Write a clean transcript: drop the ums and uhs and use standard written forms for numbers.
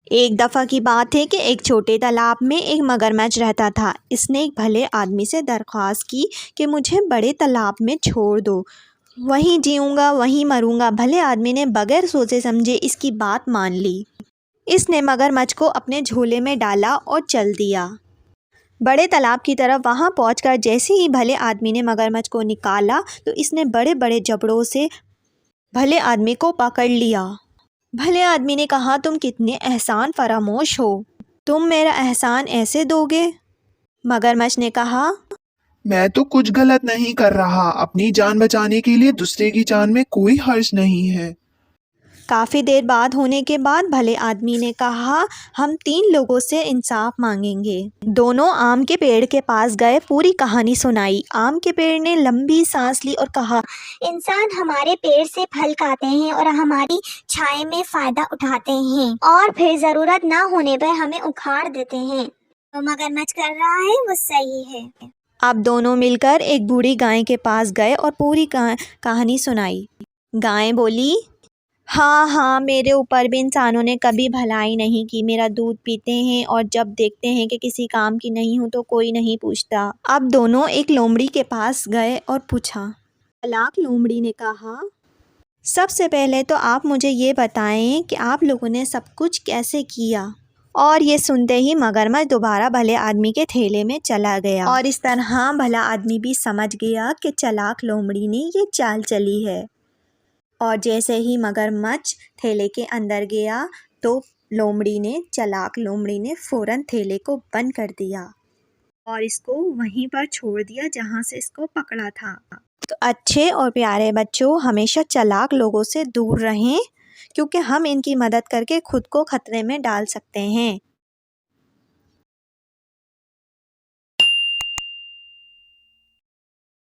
एक दफ़ा की बात है कि एक छोटे तालाब में एक मगरमच्छ रहता था। इसने एक भले आदमी से दरख्वास्त की कि मुझे बड़े तालाब में छोड़ दो, वहीं जीऊँगा वहीं मरूँगा। भले आदमी ने बगैर सोचे समझे इसकी बात मान ली। इसने मगरमच्छ को अपने झोले में डाला और चल दिया बड़े तालाब की तरफ। वहाँ पहुँचकर जैसे ही भले आदमी ने मगरमच्छ को निकाला तो इसने बड़े बड़े जबड़ों से भले आदमी को पकड़ लिया। भले आदमी ने कहा, तुम कितने एहसान फरामोश हो, तुम मेरा एहसान ऐसे दोगे? मगरमच्छ ने कहा, मैं तो कुछ गलत नहीं कर रहा। अपनी जान बचाने के लिए दूसरे की जान में कोई हर्ज नहीं है। काफ़ी देर बाद होने के बाद भले आदमी ने कहा, हम 3 लोगों से इंसाफ मांगेंगे। दोनों आम के पेड़ के पास गए, पूरी कहानी सुनाई। आम के पेड़ ने लंबी सांस ली और कहा, इंसान हमारे पेड़ से फल खाते हैं और हमारी छाया में फ़ायदा उठाते हैं और फिर ज़रूरत ना होने पर हमें उखाड़ देते हैं। तो मगरमच्छ कर रहा है वो सही है। अब दोनों मिलकर एक बूढ़ी गाय के पास गए और पूरी कहानी सुनाई। गाय बोली, हाँ हाँ, मेरे ऊपर भी इंसानों ने कभी भलाई नहीं की। मेरा दूध पीते हैं और जब देखते हैं कि किसी काम की नहीं हूँ तो कोई नहीं पूछता। अब दोनों एक लोमड़ी के पास गए और पूछा। चालाक लोमड़ी ने कहा, सबसे पहले तो आप मुझे ये बताएं कि आप लोगों ने सब कुछ कैसे किया। और ये सुनते ही मगरमच्छ दोबारा भले आदमी के थैले में चला गया। और इस तरह भला आदमी भी समझ गया कि चालाक लोमड़ी ने ये चाल चली है। और जैसे ही मगरमच्छ थैले के अंदर गया तो चालाक लोमड़ी ने फ़ौरन थैले को बंद कर दिया और इसको वहीं पर छोड़ दिया जहाँ से इसको पकड़ा था। तो अच्छे और प्यारे बच्चों, हमेशा चालाक लोगों से दूर रहें, क्योंकि हम इनकी मदद करके खुद को खतरे में डाल सकते हैं।